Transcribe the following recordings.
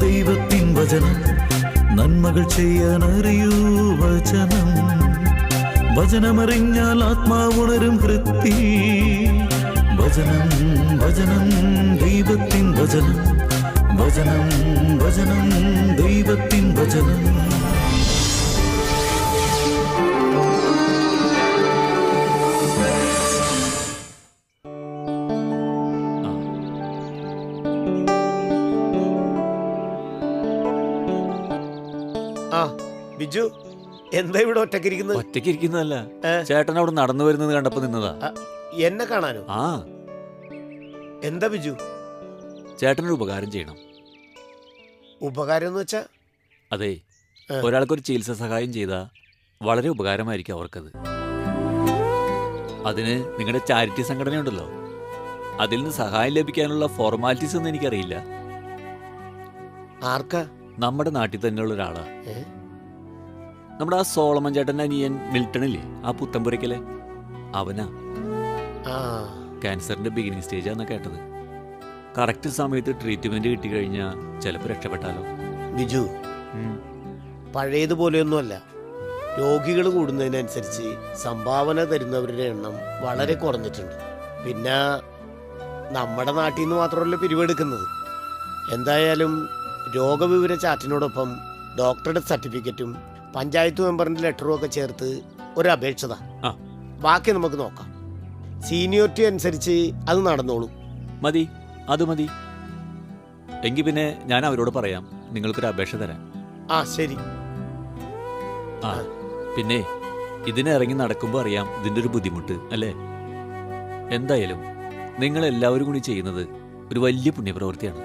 ദൈവത്തിൻ വചനം നന്മകൾ ചെയ്യാനറിയൂ വചനം വചനമറിഞ്ഞാൽ ആത്മാവുണരും ഹൃത്തി വചനം വചനം ദൈവത്തിൻ വചനം വചനം വചനം ദൈവത്തിൻ വചനം. ബിജു, എന്താ ഇവിടെ ഒറ്റക്കിരിക്കുന്നത്? ഒറ്റക്കിരിക്കുന്നതല്ല, ചേട്ടൻ അവിടെ നടന്നു വരുന്നത് കണ്ടപ്പോ നിന്നതാ. എന്നെ കാണാനോ? ആ. എന്താ ബിജു? ചേട്ടനൊരു ഉപകാരം ചെയ്യണം. ഉപകാരം എന്ന് വെച്ചാ? അതെ, ഒരാൾക്കൊരു ചികിത്സ സഹായം ചെയ്താ വളരെ ഉപകാരമായിരിക്കും അവർക്കത്. അതിന് നിങ്ങളുടെ ചാരിറ്റി സംഘടനയുണ്ടല്ലോ, അതിൽ നിന്ന് സഹായം ലഭിക്കാനുള്ള ഫോർമാലിറ്റീസ് ഒന്നും എനിക്കറിയില്ല. ആർക്കാ? നമ്മുടെ നാട്ടിൽ തന്നെയുള്ള ഒരാളാ. നമ്മുടെ ആ സോളമൻ ചേട്ടൻ്റെ അനിയൻ മിൽട്ടണില്ലേ, ആ പുത്തമ്പുരയ്ക്കലെ, അവനാ. ക്യാൻസറിന്റെ ബിഗിനിങ് സ്റ്റേജാന്നാ കേട്ടത്. കറക്റ്റ് സമയത്ത് ട്രീറ്റ്മെന്റ് കിട്ടിക്കഴിഞ്ഞാൽ ചിലപ്പോൾ രക്ഷപ്പെട്ടാലോ. ബിജു, പഴയതുപോലെയൊന്നുമല്ല. രോഗികൾ കൂടുന്നതിനനുസരിച്ച് സംഭാവന തരുന്നവരുടെ എണ്ണം വളരെ കുറഞ്ഞിട്ടുണ്ട്. പിന്നെ നമ്മുടെ നാട്ടിൽ നിന്ന് മാത്രമല്ല പിരിവെടുക്കുന്നത്. എന്തായാലും രോഗവിവര ചാറ്റിനോടൊപ്പം ഡോക്ടറുടെ സർട്ടിഫിക്കറ്റും പഞ്ചായത്ത് മെമ്പറിന്റെ ലെറ്ററും ഒക്കെ ചേർത്ത് ഒരു അപേക്ഷത. ബാക്കി നമുക്ക് നോക്കാം. സീനിയോറിറ്റി അനുസരിച്ച് അത് നടന്നോളൂ. മതി, അത് മതി. എങ്കിൽ പിന്നെ ഞാൻ അവരോട് പറയാം നിങ്ങൾക്കൊരു അപേക്ഷ തരാൻ. ശരി. പിന്നെ ഇതിനിറങ്ങി നടക്കുമ്പോൾ അറിയാം ഇതിൻ്റെ ഒരു ബുദ്ധിമുട്ട് അല്ലേ. എന്തായാലും നിങ്ങൾ എല്ലാവരും കൂടി ചെയ്യുന്നത് ഒരു വലിയ പുണ്യപ്രവൃത്തിയാണ്.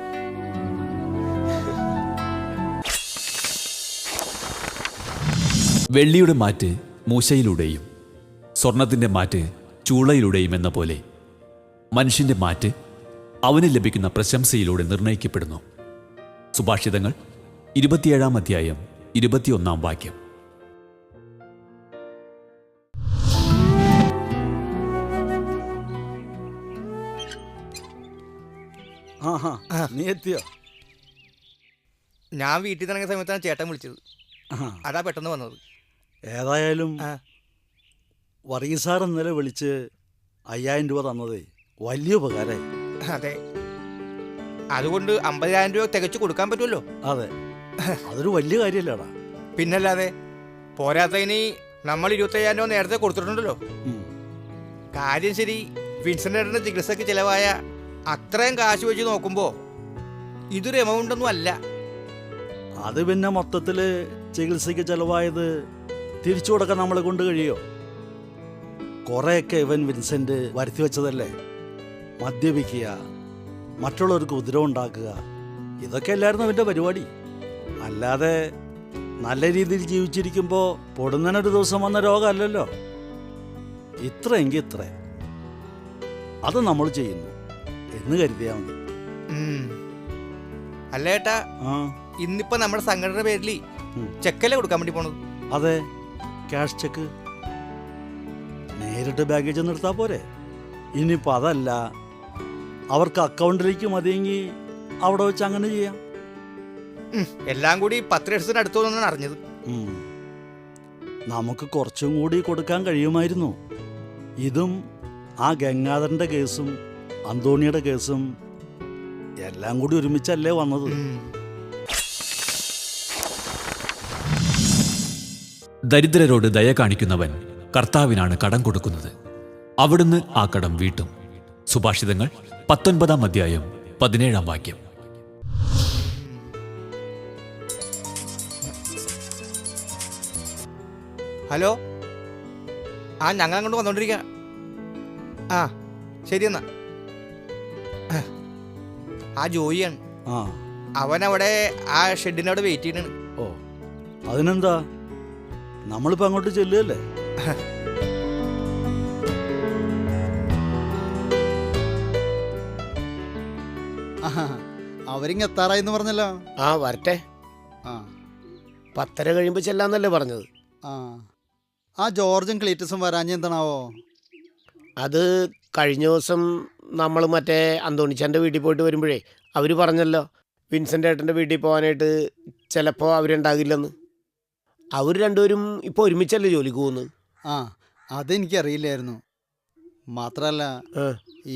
വെള്ളിയുടെ മാറ്റ് മൂശയിലൂടെയും സ്വർണത്തിൻ്റെ മാറ്റ് ചൂളയിലൂടെയും എന്ന പോലെ മനുഷ്യൻ്റെ മാറ്റ് അവന് ലഭിക്കുന്ന പ്രശംസയിലൂടെ നിർണയിക്കപ്പെടുന്നു. സുഭാഷിതങ്ങൾ 27-ാം അധ്യായം 21-ാം വാക്യം. നീ എത്തിയോ? ഞാൻ വീട്ടിൽ നിന്ന് ഇറങ്ങിയ സമയത്താണ് ചേട്ടൻ വിളിച്ചത്. അതാ പെട്ടെന്ന് വന്നത്. ഏതായാലും വർഗീസാർ ഇന്നലെ വിളിച്ച് 5000 രൂപ തന്നതേ വലിയ ഉപകാരമായി. അതെ, അതുകൊണ്ട് 50,000 രൂപ തികച്ചു കൊടുക്കാൻ പറ്റുമല്ലോ. അതെ, അതൊരു വലിയ കാര്യമല്ലേടാ. പിന്നല്ലാതെ, പോരാത്തതിന് നമ്മൾ 25,000 രൂപ നേരത്തെ കൊടുത്തിട്ടുണ്ടല്ലോ. കാര്യം ശരി, വിൻസെന്റിന്റെ ചികിത്സക്ക് ചിലവായ അത്രയും കാശ് വെച്ച് നോക്കുമ്പോ ഇതൊരു എമൗണ്ട് ഒന്നും അല്ല. അത് പിന്നെ മൊത്തത്തില് ചികിത്സയ്ക്ക് ചെലവായത് തിരിച്ചു കൊടുക്കാൻ നമ്മളെ കൊണ്ട് കഴിയോ? കുറെയൊക്കെ ഇവൻ വിൻസെന്റ് വരുത്തി വെച്ചതല്ലേ. മദ്യപിക്കുക, മറ്റുള്ളവർക്ക് ഉപദ്രവം ഉണ്ടാക്കുക, ഇതൊക്കെ അല്ലായിരുന്നു അവൻ്റെ പരിപാടി. അല്ലാതെ നല്ല രീതിയിൽ ജീവിച്ചിരിക്കുമ്പോൾ പൊടുന്നതിനൊരു ദിവസം വന്ന രോഗമല്ലല്ലോ. ഇത്രയെങ്കിൽ ഇത്ര, അത് നമ്മൾ ചെയ്യുന്നു എന്ന് കരുതിയാ മതി. അല്ല ഏട്ടാ, ഇന്നിപ്പോ നമ്മുടെ സംഘടന പേരിൽ ചെക്കല്ലേ കൊടുക്കാൻ വേണ്ടി പോണത്? അതെ, ക്യാഷ് ചെക്ക്. നേരിട്ട് ബാഗേജ് നിർത്താ പോരെ? ഇനിയിപ്പോൾ അതല്ല, അവർക്ക് അക്കൗണ്ടിലേക്ക് മതിയെങ്കിൽ അവിടെ വെച്ച് അങ്ങനെ ചെയ്യാം. എല്ലാം കൂടി 10 ലക്ഷത്തിന് അടുത്തോന്നാണ് അറിഞ്ഞത്. നമുക്ക് കുറച്ചും കൂടി കൊടുക്കാൻ കഴിയുമായിരുന്നു. ഇതും ആ ഗംഗാധരന്റെ കേസും അന്തോണിയുടെ കേസും എല്ലാം കൂടി ഒരുമിച്ചല്ലേ വന്നത്. ദരിദ്രരോട് ദയ കാണിക്കുന്നവൻ കർത്താവിനാണ് കടം കൊടുക്കുന്നത്, അവിടുന്ന് ആ കടം വീട്ടും. സുഭാഷിതങ്ങൾ 19-ാം അധ്യായം 17-ാം വാക്യം. ഹലോ, ഞങ്ങൾ അങ്ങോട്ട് വന്നോണ്ടിരിക്കുക. ശരി എന്നാ. ആ ജോയിയാണ്, അവനവിടെ ആ ഷെഡിനവിടെ വെയിറ്റ് ചെയ്യണ. ഓ, അതിനെന്താ, നമ്മളിപ്പോ അങ്ങോട്ട് ചെല്ലുകയല്ലേ. അവരിങ്ങ് എത്താറായിന്ന് പറഞ്ഞല്ലോ. വരട്ടെ. 10:30 കഴിയുമ്പോ ചെല്ലാന്നല്ലേ പറഞ്ഞത്. ആ ജോർജും ക്ലീറ്റസും വരാഞ്ഞ എന്താണാവോ? അത് കഴിഞ്ഞ ദിവസം നമ്മൾ മറ്റേ അന്തോണിച്ചാൻ്റെ വീട്ടിൽ പോയിട്ട് വരുമ്പോഴേ അവർ പറഞ്ഞല്ലോ വിൻസെൻ്റ് ഏട്ടൻ്റെ വീട്ടിൽ പോകാനായിട്ട് ചിലപ്പോൾ അവരുണ്ടാകില്ലെന്ന്. അവർ രണ്ടുപേരും ഇപ്പോൾ ഒരുമിച്ചല്ലേ ജോലിക്ക് പോകുന്നത്. ആ അതെനിക്കറിയില്ലായിരുന്നു. മാത്രമല്ല ആ,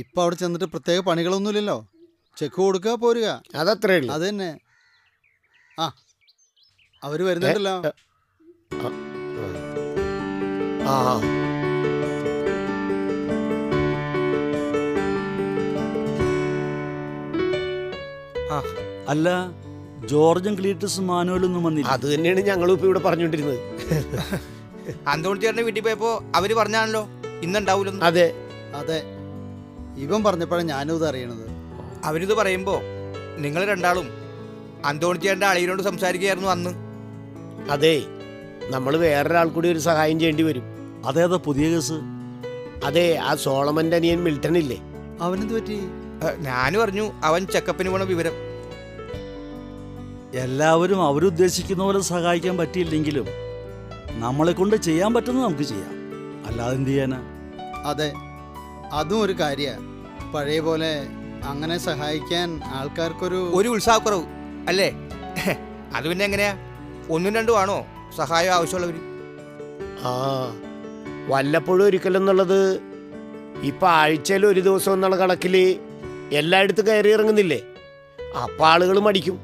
ഇപ്പം അവിടെ ചെന്നിട്ട് പ്രത്യേക പണികളൊന്നുമില്ലല്ലോ. ചെക്ക് കൊടുക്കുക പോരുക, അതത്രേ ഉള്ളൂ. അത് തന്നെ. ആ അവർ വരുന്നുണ്ടല്ലോ. ആ ആ അല്ല, ജോർജും ക്ലീറ്റസും മാനുവലൊന്നും വന്നില്ല. അത് തന്നെയാണ് ഞങ്ങളും ഇപ്പോൾ ഇവിടെ പറഞ്ഞുകൊണ്ടിരുന്നത്. അന്തോണി ചേട്ടൻ്റെ വീട്ടിൽ പോയപ്പോൾ അവർ പറഞ്ഞാണല്ലോ ഇന്നുണ്ടാവൂലെന്ന്. അതെ, അതെ, ഇവൻ പറഞ്ഞപ്പോഴാണ് ഞാനും ഇത് അറിയണത്. അവരിത് പറയുമ്പോൾ നിങ്ങൾ രണ്ടാളും അന്തോണി ചേട്ടൻ്റെ അളിയനോട് സംസാരിക്കുകയായിരുന്നു അന്ന്. അതെ, നമ്മൾ വേറൊരാൾ കൂടി ഒരു സഹായം ചെയ്യേണ്ടി വരും. അതേതാ പുതിയ കേസ്? അതെ, ആ സോളമൻ്റെ അനിയൻ മിൽട്ടൺ ഇല്ലേ, അവനെന്ത് പറ്റി? ഞാൻ പറഞ്ഞു അവൻ ചെക്കപ്പിന് പോണ വിവരം. എല്ലാവരും അവരുദ്ദേശിക്കുന്ന പോലെ സഹായിക്കാൻ പറ്റിയില്ലെങ്കിലും നമ്മളെ കൊണ്ട് ചെയ്യാൻ പറ്റുന്നത് നമുക്ക് ചെയ്യാം, അല്ലാതെ എന്ത് ചെയ്യാനാ? അതെ, അതും ഒരു കാര്യമാണ്. പഴയ പോലെ അങ്ങനെ സഹായിക്കാൻ ആൾക്കാർക്കൊരു ഒരു ഉത്സാഹക്കുറവ് അല്ലേ? അത് പിന്നെ എങ്ങനെയാ? ഒന്നും രണ്ടും ആണോ സഹായം ആവശ്യമുള്ളവർ? ആ വല്ലപ്പോഴും ഒരിക്കലെന്നുള്ളത് ഇപ്പം ആഴ്ചയിൽ ഒരു ദിവസം എന്നുള്ള കണക്കിൽ എല്ലായിടത്തും കയറി ഇറങ്ങുന്നില്ലേ, അപ്പം ആളുകൾ മടിക്കും.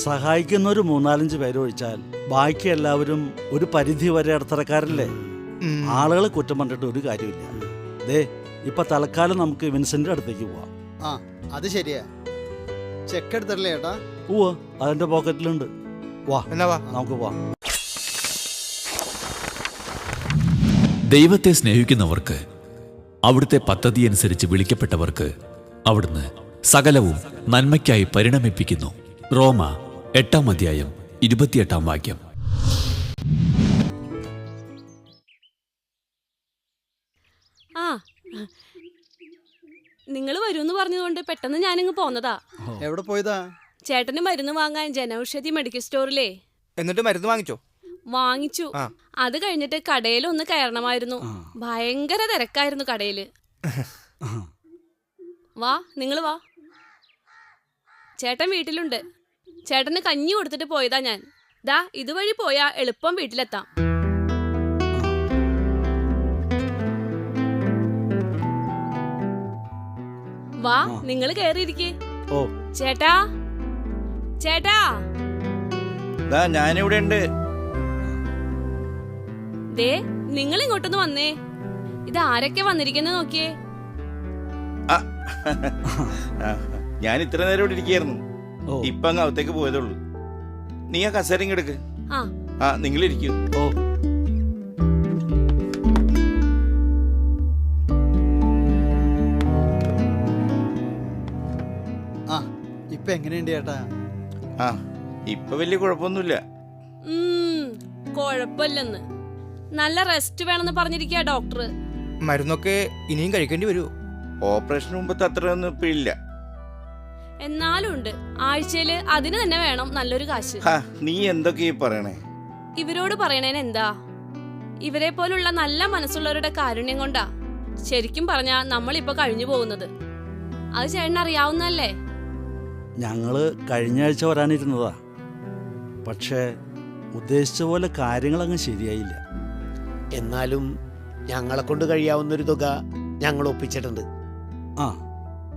സഹായിക്കുന്ന ഒരു 3-4 പേര് ഒഴിച്ചാൽ ബാക്കി എല്ലാവരും ഒരു പരിധി വരെ ഇടത്തരക്കാരല്ലേ. ആളുകളെ കുറ്റം പറഞ്ഞിട്ട് ഒരു കാര്യമില്ല. ദേ ഇപ്പൊ തൽക്കാലം നമുക്ക് വിൻസെന്റ് അടുത്തേക്ക് പോവാം. ആ അത് ശരിയാ. ചെക്ക് എടുത്തല്ലേ ഏട്ടാ? പോവാ, അതിന്റെ പോക്കറ്റിലുണ്ട്. വാ എന്നാ വാ. നമുക്ക് പോവാം. ദൈവത്തെ സ്നേഹിക്കുന്നവർക്ക്, അവിടുത്തെ പദ്ധതിയനുസരിച്ച് വിളിക്കപ്പെട്ടവർക്ക് അവിടുന്ന് സകലവും നന്മയ്ക്കായി പരിണമിപ്പിക്കുന്നു. റോമ 8-ാം അധ്യായം 28-ാം വാക്യം. ആ നിങ്ങൾ വരുമെന്ന് പറഞ്ഞതുകൊണ്ട് പെട്ടെന്ന് ഞാനിങ്ങ് പോന്നതാ. എവിടെ പോയതാ? ചേട്ടന് മരുന്ന് വാങ്ങാൻ ജനൌഷധി മെഡിക്കൽ സ്റ്റോറിലേ. എന്നിട്ട് മരുന്ന് വാങ്ങിച്ചോ? വാങ്ങിച്ചു. ആ. അത് കഴിഞ്ഞിട്ട് കടയിലൊന്ന് കയറണമായിരുന്നു. ഭയങ്കര തിരക്കായിരുന്നു കടയില്. വാ, നിങ്ങൾ വാ. ചേട്ടൻ വീട്ടിലുണ്ട്. ചേട്ടന് കഞ്ഞി കൊടുത്തിട്ട് പോയതാ ഞാൻ. ദാ ഇതുവഴി പോയാ എളുപ്പം വീട്ടിലെത്താം. വാ, നിങ്ങൾ കയറിയിരിക്കേ. ഓ ചേട്ടാ, ചേട്ടാ, ഞാനിവിടെ ഉണ്ട്. ദേ നിങ്ങൾ ഇങ്ങോട്ടൊന്ന് വന്നേ. ഇത് ആരൊക്കെ വന്നിരിക്കുന്നത് നോക്കിയേ. ഞാൻ ഇത്ര നേരം ഇവിടെ ഇരിക്കുകയായിരുന്നു. ഓ ഇപ്പൊ അങ്ങ് അകത്തേക്ക് പോയതുള്ളൂ. നീ ആ കസേരയും കിടക്ക്. ആ ആ നിങ്ങളിരിക്കൂ. ഓ ആ ഇപ്പൊ എങ്ങനെയുണ്ട് ചേട്ടാ? ആ ഇപ്പൊ വലിയ കുഴപ്പമൊന്നുമില്ല. കൊഴപ്പില്ലെന്ന്. നല്ല റെസ്റ്റ് വേണമെന്ന് പറഞ്ഞിരിക്കുക ഡോക്ടർ. മരുന്നൊക്കെ ഇനിയും കഴിക്കേണ്ടി വരുമോ? ഓപ്പറേഷന് മുമ്പത്തെ അത്രയൊന്നും ഇപ്പൊ ഇല്ല. എന്നാലും ഉണ്ട്. ആഴ്ചയില് അതിന് തന്നെ വേണം നല്ലൊരു കാശ്. നീ എന്തൊക്കെ ഈ പറയണേ? ഇവരോട് പറയണേന് എന്താ? ഇവരെ പോലുള്ള നല്ല മനസ്സുള്ളവരുടെ കാരുണ്യം കൊണ്ടാ ശരിക്കും പറഞ്ഞാ നമ്മളിപ്പോ കഴിഞ്ഞു പോകുന്നത്. അത് ചേട്ടൻ അറിയാവുന്നല്ലേ. ഞങ്ങള് കഴിഞ്ഞ ആഴ്ച വരാനിരുന്നതാ, പക്ഷേ ഉദ്ദേശിച്ച പോലെ കാര്യങ്ങളങ്ങ് ശരിയായില്ല. എന്നാലും ഞങ്ങളെ കൊണ്ട് കഴിയാവുന്നൊരു തുക ഞങ്ങൾ ഒപ്പിച്ചിട്ടുണ്ട്. ആ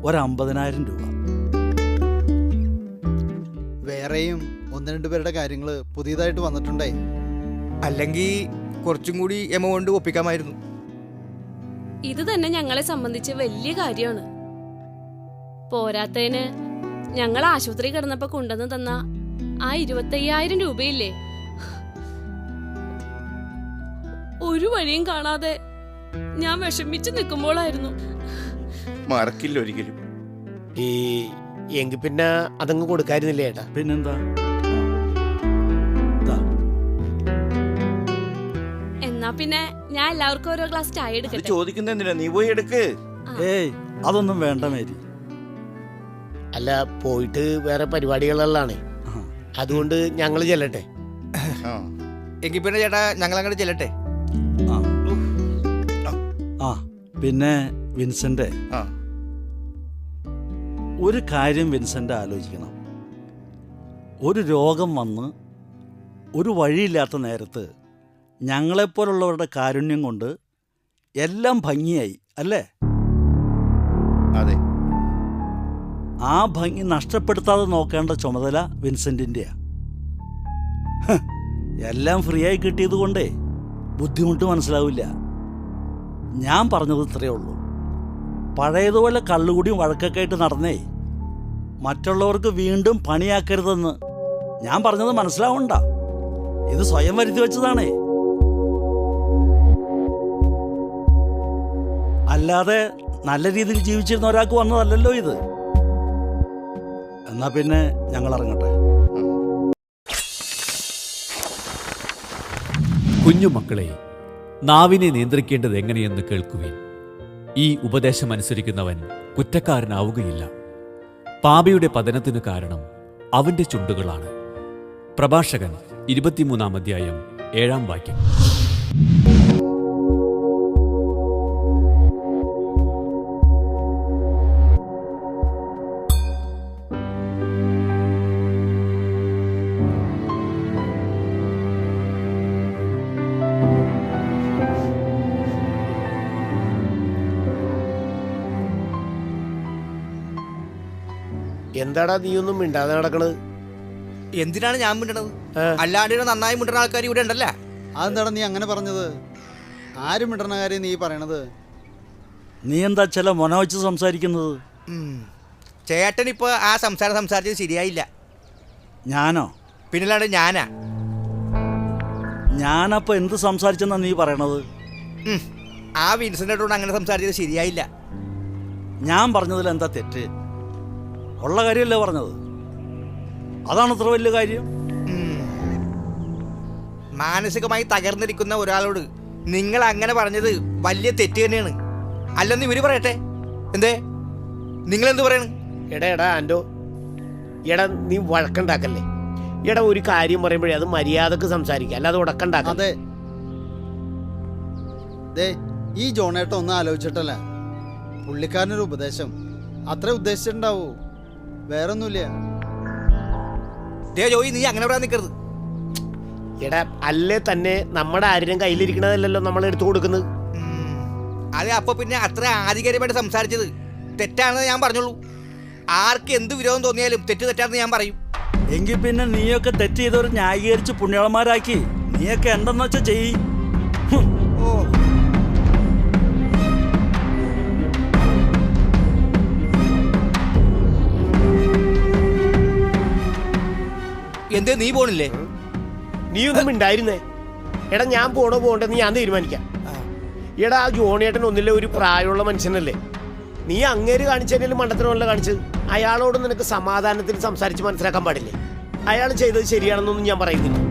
ഒരു 50,000 രൂപ. വേറെയും 1-2 പേരുടെ കാര്യങ്ങൾ പുതിയതായിട്ട് വന്നിട്ടുണ്ടേ. അല്ലെങ്കിൽ കുറച്ചും കൂടി എമൗണ്ട് ഒപ്പിക്കാമായിരുന്നു. ഇത് തന്നെ ഞങ്ങളെ സംബന്ധിച്ച് വലിയ കാര്യമാണ്. പോരാത്തതിന് ഞങ്ങൾ ആശുപത്രി കിടന്നപ്പോ കൊണ്ടുവന്ന് തന്ന ആ 25,000 രൂപയില്ലേ, ഒരു വഴിയും കാണാതെ ഞാൻ വിഷമിച്ച് നിൽക്കുമ്പോഴായിരുന്നു. മറക്കില്ല ഒരിക്കലും. ഈ എങ്കിൽ പിന്നെ അതങ്ങ് കൊടുക്കായിരുന്നില്ലേ ഏട്ടാ? പിന്നെന്താ? എന്നാ പിന്നെ ഞാൻ എല്ലാവർക്കും ഓരോ ഗ്ലാസ് ചായ അത് എടുക്കട്ടെ. ചോദിക്കുന്ന എന്തിനാ? നീ പോയി എടുക്ക്. ഏയ് അതൊന്നും വേണ്ട മേരി. അല്ല, പോയിട്ട് വേറെ പരിപാടികളാണ്, അതുകൊണ്ട് ഞങ്ങൾ ചെല്ലട്ടെ. ആ. എങ്കിൽ പിന്നെ ചേട്ടാ ഞങ്ങൾ അങ്ങോട്ട് ചെല്ലട്ടെ. ആ ആ പിന്നെ വിൻസെന്റ്, ആ. ഒരു കാര്യം വിൻസെന്റ് ആലോചിക്കണം. ഒരു രോഗം വന്ന് ഒരു വഴിയില്ലാത്ത നേരത്ത് ഞങ്ങളെപ്പോലുള്ളവരുടെ കാരുണ്യം കൊണ്ട് എല്ലാം ഭംഗിയായി അല്ലേ? അതെ. ആ ഭംഗി നഷ്ടപ്പെടുത്താതെ നോക്കേണ്ട ചുമതല വിൻസെന്റിൻ്റെയാ. എല്ലാം ഫ്രീ ആയി കിട്ടിയത് കൊണ്ടേ ബുദ്ധിമുട്ട് മനസ്സിലാവില്ല. ഞാൻ പറഞ്ഞത് ഇത്രയേ ഉള്ളൂ. പഴയതുപോലെ കള്ളുകൂടിയും വഴക്കൊക്കെ ആയിട്ട് നടന്നേ മറ്റുള്ളവർക്ക് വീണ്ടും പണിയാക്കരുതെന്ന് ഞാൻ പറഞ്ഞത് മനസ്സിലാവണ്ട. ഇത് സ്വയം വരുത്തി വെച്ചതാണേ, അല്ലാതെ നല്ല രീതിയിൽ ജീവിച്ചിരുന്ന ഒരാൾക്ക് വന്നതല്ലല്ലോ ഇത്. എന്നാ പിന്നെ ഞങ്ങൾ ഇറങ്ങട്ടെ. കുഞ്ഞുമക്കളെ, നാവിനെ നിയന്ത്രിക്കേണ്ടത് എങ്ങനെയെന്ന് കേൾക്കുവിൻ. ഈ ഉപദേശം അനുസരിക്കുന്നവൻ കുറ്റക്കാരനാവുകയില്ല. പാപിയുടെ പതനത്തിന് കാരണം അവന്റെ ചുണ്ടുകളാണ്. പ്രഭാഷകൻ 23-ാം അധ്യായം 7-ാം വാക്യം. എന്താടാ നീയൊന്നും മിണ്ടാതെ നടക്കണത്? എന്തിനാണ് ഞാൻ മിണ്ടണത്? അല്ലാണ്ട് ഇവിടെ നന്നായി മിണ്ടുന്ന ആൾക്കാർ ഇവിടെ ഉണ്ടല്ലേ. അതെന്താടാ നീ അങ്ങനെ പറഞ്ഞത്? ആരും മിണ്ടണ കാര്യം നീ പറയണത്? നീ എന്താ ചില മൊന വെച്ച് സംസാരിക്കുന്നത്? ചേട്ടൻ ഇപ്പോൾ ആ സംസാരിച്ചത് ശരിയായില്ല. ഞാനോ? പിന്നല്ലാണ്ട് ഞാനപ്പോൾ എന്ത് സംസാരിച്ചെന്നാ നീ പറയണത്? ആ വിൻസെന്റോട് അങ്ങനെ സംസാരിച്ചത് ശരിയായില്ല. ഞാൻ പറഞ്ഞതിൽ എന്താ തെറ്റ്? ഉള്ള കാര്യമല്ലേ പറഞ്ഞത്. അതാണ് ഇത്ര വലിയ കാര്യം. മാനസികമായി തകർന്നിരിക്കുന്ന ഒരാളോട് നിങ്ങൾ അങ്ങനെ പറഞ്ഞത് വലിയ തെറ്റ് തന്നെയാണ്. അല്ലെന്ന് ഇവര് പറയട്ടെ. എന്തേ നിങ്ങളെന്ത് പറയണ്? എടാ ആൻഡോ, നീ വഴക്കുണ്ടാക്കല്ലേ. ഒരു കാര്യം പറയുമ്പോഴേ അത് മര്യാദക്ക് സംസാരിക്കുക, അല്ലാതെ ഉടക്കുണ്ടാക്കാം. അതെ, ദേ ഈ ജോണേട്ട ഒന്നും ആലോചിച്ചിട്ടല്ല. പുള്ളിക്കാരനൊരു ഉപദേശം അത്ര ഉദ്ദേശിച്ചിട്ടുണ്ടാവൂ, വേറൊന്നുമില്ല. ജോയി, നീ അങ്ങനെ പറയാൻ നിൽക്കരുത്. അല്ലേ തന്നെ നമ്മുടെ ആരും കയ്യിലിരിക്കണതല്ലോ നമ്മൾ എടുത്തു കൊടുക്കുന്നത്. അതെ, അപ്പൊ പിന്നെ അത്ര ആധികാരികമായിട്ട് സംസാരിച്ചത് തെറ്റാണെന്ന് ഞാൻ പറഞ്ഞോളൂ. ആർക്ക് എന്ത് വിരോധം തോന്നിയാലും തെറ്റാണെന്ന് ഞാൻ പറയും. എങ്കിൽ പിന്നെ നീയൊക്കെ തെറ്റ് ചെയ്തവർ ന്യായീകരിച്ച് പുണ്യാളന്മാരാക്കി നീയൊക്കെ എന്തെന്ന് വെച്ചാ ചെയ്യ്. എന്തേ നീ പോണില്ലേ? നീ ഒന്നും ഉണ്ടായിരുന്നേ. ഞാൻ പോകണ്ടെന്ന് ഞാൻ തീരുമാനിക്കാം. ആ ജോണിയേട്ടൻ ഒന്നില്ലേ ഒരു പ്രായമുള്ള മനുഷ്യനല്ലേ. നീ അങ്ങേര് കാണിച്ചതിലും മണ്ടത്തിനല്ല കാണിച്ചത്. അയാളോട് നിനക്ക് സമാധാനത്തിൽ സംസാരിച്ച് മനസ്സിലാക്കാൻ പാടില്ലേ? അയാൾ ചെയ്തത് ശരിയാണെന്നൊന്നും ഞാൻ പറയുന്നില്ല.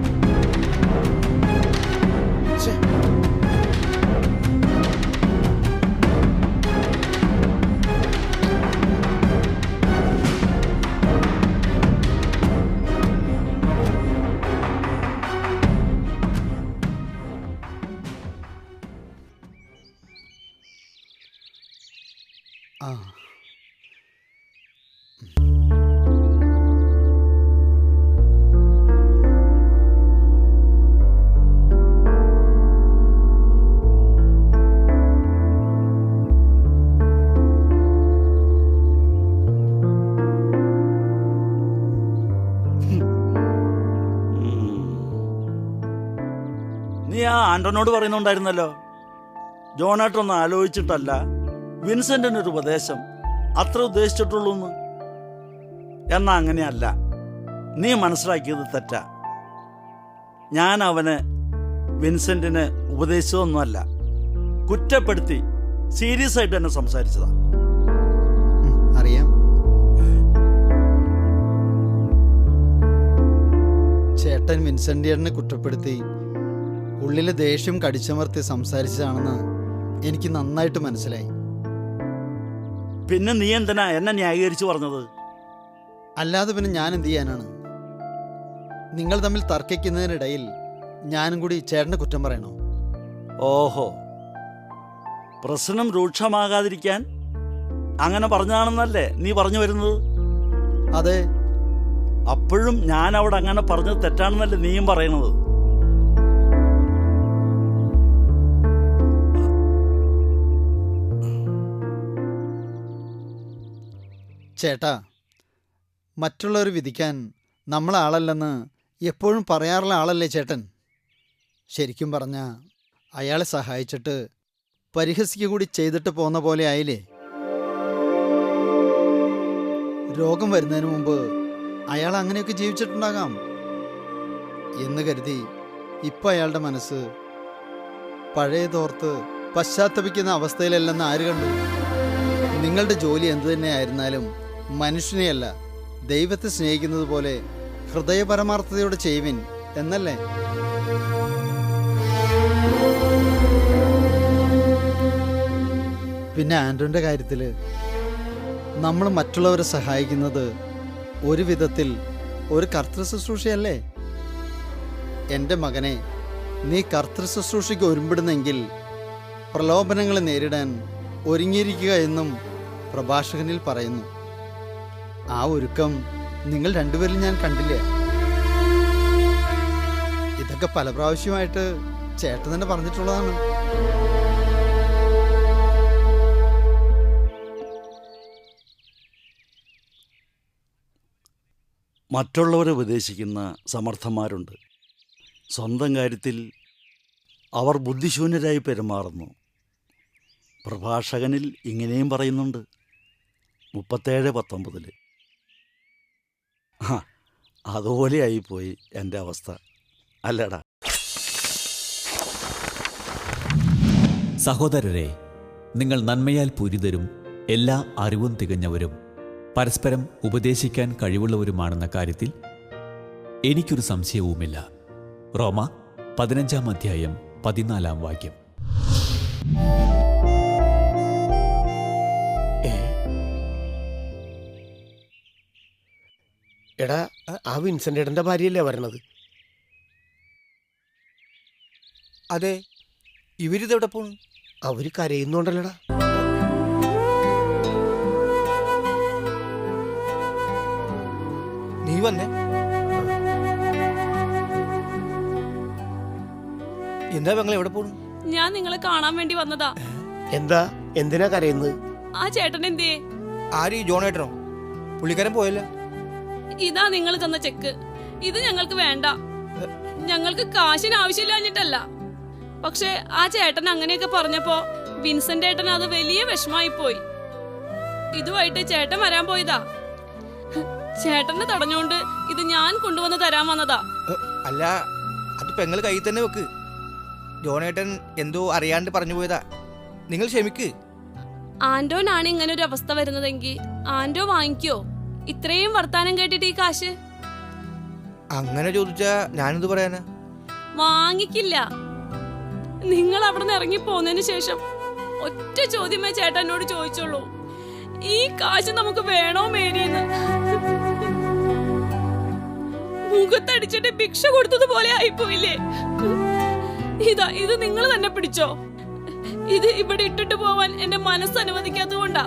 നീ ആ ആന്റോനോട് പറയുന്നുണ്ടായിരുന്നല്ലോ, ജോണേട്ടൊന്ന് ആലോചിച്ചിട്ടല്ല വിൻസെന്റിനൊരു ഉപദേശം അത്ര ഉദ്ദേശിച്ചിട്ടുള്ളൂ എന്ന്. എന്നാ അങ്ങനെയല്ല, നീ മനസ്സിലാക്കിയത് തെറ്റാ. ഞാൻ അവന് വിൻസെന്റിനെ ഉപദേശിച്ചതൊന്നുമല്ല, കുറ്റപ്പെടുത്തി സീരിയസ് ആയിട്ട് തന്നെ സംസാരിച്ചതാ. അറിയാം, ചേട്ടൻ വിൻസെന്റിനെ കുറ്റപ്പെടുത്തി ഉള്ളിലെ ദേഷ്യം കടിച്ചമർത്തി സംസാരിച്ചതാണെന്ന് എനിക്ക് നന്നായിട്ട് മനസ്സിലായി. പിന്നെ നീ എന്തിനാ എന്നെ ന്യായീകരിച്ച് പറഞ്ഞത്? അല്ലാതെ പിന്നെ ഞാൻ എന്ത് ചെയ്യാനാണ്? നിങ്ങൾ തമ്മിൽ തർക്കിക്കുന്നതിനിടയിൽ ഞാനും കൂടി ചേട്ടനെ കുറ്റം പറയണോ? ഓഹോ, പ്രശ്നം രൂക്ഷമാകാതിരിക്കാൻ അങ്ങനെ പറഞ്ഞാണെന്നല്ലേ നീ പറഞ്ഞു വരുന്നത്? അതെ, അപ്പോഴും ഞാൻ അവിടെ അങ്ങനെ പറഞ്ഞത് തെറ്റാണെന്നല്ലേ നീയും പറയണത്? ചേട്ടാ, മറ്റുള്ളവർ വിധിക്കാൻ നമ്മളാളല്ലെന്ന് എപ്പോഴും പറയാറുള്ള ആളല്ലേ ചേട്ടൻ? ശരിക്കും പറഞ്ഞാൽ അയാളെ സഹായിച്ചിട്ട് പരിഹസിക്കുക കൂടി ചെയ്തിട്ട് പോന്ന പോലെ ആയില്ലേ? രോഗം വരുന്നതിന് മുമ്പ് അയാൾ അങ്ങനെയൊക്കെ ജീവിച്ചിട്ടുണ്ടാകാം എന്ന് കരുതി ഇപ്പം അയാളുടെ മനസ്സ് പഴയതോർത്ത് പശ്ചാത്തപിക്കുന്ന അവസ്ഥയിലല്ലെന്ന് ആര് കണ്ടു? നിങ്ങളുടെ ജോലി എന്തു തന്നെയായിരുന്നാലും മനുഷ്യനെയല്ല ദൈവത്തെ സ്നേഹിക്കുന്നത് പോലെ ഹൃദയപരമാർത്ഥതയോടെ ചെയ്യുവിൻ എന്നല്ലേ? പിന്നെ ആൻഡ്രോൻ്റെ കാര്യത്തിൽ നമ്മൾ മറ്റുള്ളവരെ സഹായിക്കുന്നത് ഒരു വിധത്തിൽ ഒരു കർത്തൃ ശുശ്രൂഷയല്ലേ? എൻ്റെ മകനെ, നീ കർത്തൃ ശുശ്രൂഷയ്ക്ക് ഒരുമ്പിടുന്നെങ്കിൽ പ്രലോഭനങ്ങളെ നേരിടാൻ ഒരുങ്ങിയിരിക്കുക എന്നും പ്രഭാഷകനിൽ പറയുന്നു. ആ ഒരുക്കം നിങ്ങൾ രണ്ടുപേരും ഞാൻ കണ്ടില്ല. ഇതൊക്കെ പല പ്രാവശ്യമായിട്ട് ചേട്ടൻ തന്നെ പറഞ്ഞിട്ടുള്ളതാണ്. മറ്റുള്ളവരെ ഉപദേശിക്കുന്ന സമർത്ഥന്മാരുണ്ട്. സ്വന്തം കാര്യത്തിൽ അവർ ബുദ്ധിശൂന്യരായി പെരുമാറുന്നു. പ്രഭാഷകനിൽ ഇങ്ങനെയും പറയുന്നുണ്ട് 37:19. അതുപോലെയായിപ്പോയി എൻ്റെ അവസ്ഥ, അല്ലടാ? സഹോദരരെ, നിങ്ങൾ നന്മയാൽ പൂരിതരും എല്ലാ അറിവും തികഞ്ഞവരും പരസ്പരം ഉപദേശിക്കാൻ കഴിവുള്ളവരുമാണെന്ന കാര്യത്തിൽ എനിക്കൊരു സംശയവുമില്ല. റോമ 15:14. എടാ, ആ വിൻസെന്റ് ഏട്ടൻ്റെ ഭാര്യയല്ലേ വരണത്? അതെ, ഇവരിതെവിടെ പോണു? അവര് കരയുന്നുണ്ടല്ലോടാ. നീ വന്നേ. എന്താ പെങ്ങൾ എവിടെ പോണു? ഞാൻ നിങ്ങളെ കാണാൻ വേണ്ടി വന്നതാ. എന്താ, എന്തിനാ കരയുന്നത്? ആ ചേട്ടൻ എന്തേ? ആര്? ജോണേട്ടനോ? പുള്ളിക്കാരൻ പോയല്ല. ഇതാ നിങ്ങൾ തന്ന ചെക്ക്. ഇത് ഞങ്ങൾക്ക് വേണ്ട. ഞങ്ങൾക്ക് കാശിന് ആവശ്യമില്ലാഞ്ഞിട്ടല്ല. പക്ഷെ ആ ചേട്ടൻ അങ്ങനെയൊക്കെ പറഞ്ഞപ്പോ വിൻസെന്റ് ഏട്ടൻ അത് വലിയ വിഷമായി പോയി. ഇതുമായിട്ട് ചേട്ടൻ വരാൻ പോയതാ. ചേട്ടനെ തടഞ്ഞോണ്ട് ഇത് ഞാൻ കൊണ്ടുവന്ന് തരാൻ വന്നതാ. അല്ല, അത് പെങ്ങൾ കയ്യിൽ തന്നെ വെക്ക്. ജോണേട്ടൻ എന്തോ അറിയാണ്ട് പറഞ്ഞു പോയതാ. നിങ്ങൾ ക്ഷമിക്ക്. ആന്റോനാണ് ഇങ്ങനെ ഒരു അവസ്ഥ വരുന്നതെങ്കിൽ ആന്റോ വാങ്ങിക്കോ? ഇത്രയും വർത്താനം കേട്ടിട്ട് ഈ കാശ് അങ്ങനെ ചോദിച്ചാ ഞാനെന്ത് പറയാനാ? വാങ്ങിക്കില്ല. നിങ്ങൾ അവിടെ നിന്ന് ഇറങ്ങി പോന്നതിന് ശേഷം ഒറ്റ ചോദ്യമേ ചേട്ടൻ എന്നോട് ചോദിച്ചോളൂ, ഈ കാശ് നമുക്ക് വേണോ മേരിയെന്ന്. മുഖത്തടിച്ചിട്ട് ഭിക്ഷ കൊടുത്തതുപോലെ ആയിപ്പോയില്ലേ? ഇതാ, ഇത് നിങ്ങൾ തന്നെ പിടിച്ചോ. ഇത് ഇവിടെ ഇട്ടിട്ട് പോവാൻ എന്റെ മനസ്സ് അനുവദിക്കാത്തതുകൊണ്ടാ.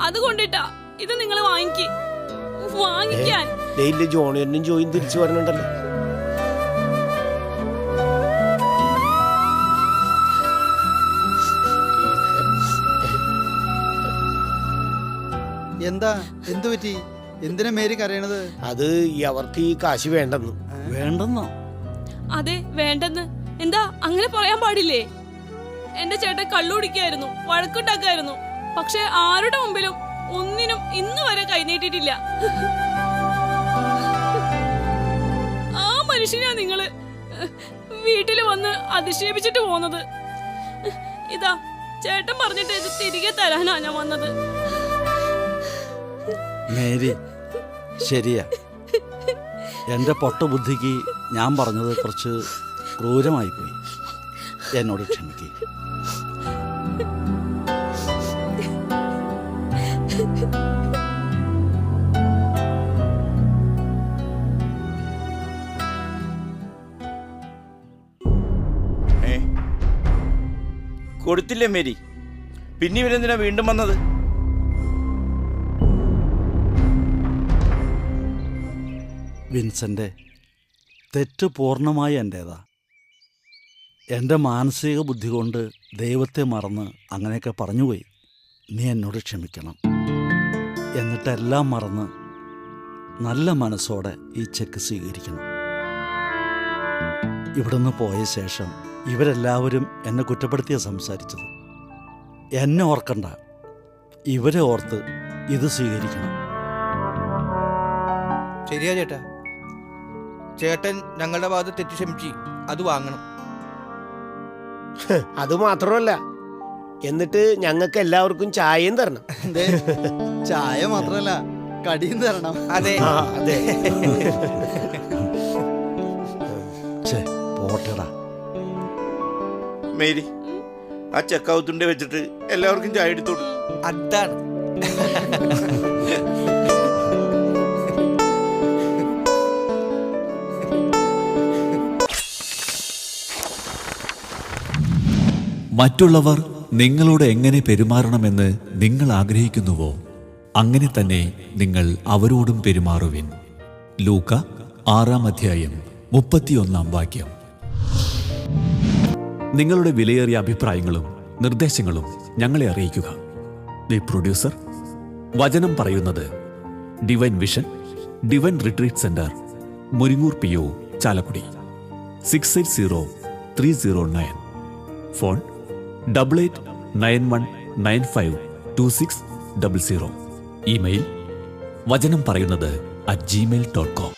അതുകൊണ്ടിട്ടാ ഇത് നിങ്ങൾ വാങ്ങിക്കാൻ. ജോണിയനും ജോയിൻ തിരിച്ചു വരണുണ്ടല്ലോ. എന്താ, എന്തു പറ്റി? എന്തിനാ മേരി കരയണത്? അത് അവർക്ക് ഈ കാശ് വേണ്ടെന്ന്. വേണ്ടെന്നോ? അതെ, വേണ്ടെന്ന്. എന്താ അങ്ങനെ പറയാൻ പാടില്ലേ? എന്റെ ചേട്ടൻ കള്ളുടിക്കായിരുന്നു, വഴക്കുണ്ടാക്കായിരുന്നു. പക്ഷെ ആരുടെ മുമ്പിലും ഒന്നിനും ഇന്ന് വരെ കൈനീട്ടിട്ടില്ല. ആ മനുഷ്യനാ നിങ്ങള് വീട്ടിൽ വന്ന് അധിക്ഷേപിച്ചിട്ട് പോന്നത്. ഇതാ, ചേട്ടൻ പറഞ്ഞിട്ട് ഇത് തിരികെ തരാനാ ഞാൻ വന്നത്. മേരി, ശരിയാ. എൻ്റെ പൊട്ടബുദ്ധിക്ക് ഞാൻ പറഞ്ഞത് കുറച്ച് ക്രൂരമായിപ്പോയി. എന്നോട് ക്ഷമിക്കുക. കൊടുത്തില്ലേ മേരി? പിന്നെ ഇവരെന്തിനാ വീണ്ടും വന്നത്? വിൻസെൻ്റെ, തെറ്റ് പൂർണ്ണമായി എൻ്റേതാ. എൻ്റെ മാനസിക ബുദ്ധി കൊണ്ട് ദൈവത്തെ മറന്ന് അങ്ങനെയൊക്കെ പറഞ്ഞുപോയി. നീ എന്നോട് ക്ഷമിക്കണം. എന്നിട്ടെല്ലാം മറന്ന് നല്ല മനസ്സോടെ ഈ ചെക്ക് സ്വീകരിക്കണം. ഇവിടുന്ന് പോയ ശേഷം ഇവരെല്ലാവരും എന്നെ കുറ്റപ്പെടുത്തിയാണ് സംസാരിച്ചത്. എന്നെ ഓർക്കണ്ട, ഇവരെ ഓർത്ത് ഇത് സ്വീകരിക്കണം. ശരിയാ ചേട്ടാ. ചേട്ടൻ ഞങ്ങളുടെ ഭാഗത്ത് തെറ്റ് ക്ഷമിച്ച് അത് വാങ്ങണം. അത് മാത്രമല്ല, എന്നിട്ട് ഞങ്ങൾക്ക് എല്ലാവർക്കും ചായയും തരണം. ദേ, ചായ മാത്രമല്ല കടിയും തരണം. അതെ. ആ, അതെ. ഛേ, പോട്ടെടാ. മേരി, ആ ചെക്കൗത്തുണ്ടി വെച്ചിട്ട് എല്ലാവർക്കും ചായ എടുത്തോളൂ. അതാണ്. മറ്റുള്ളവർ നിങ്ങളോട് എങ്ങനെ പെരുമാറണമെന്ന് നിങ്ങൾ ആഗ്രഹിക്കുന്നുവോ അങ്ങനെ തന്നെ നിങ്ങൾ അവരോടും പെരുമാറുവിൻ. ലൂക്ക 6:31. നിങ്ങളുടെ വിലയേറിയ അഭിപ്രായങ്ങളും നിർദ്ദേശങ്ങളും ഞങ്ങളെ അറിയിക്കുക. ദി പ്രൊഡ്യൂസർ, വചനം പറയുന്നത്, divine vision, divine retreat centre, Muringoor PO, Chalakudy. 680309. Phone 8891952600. Email വചനം പറയുന്നത് @gmail.com.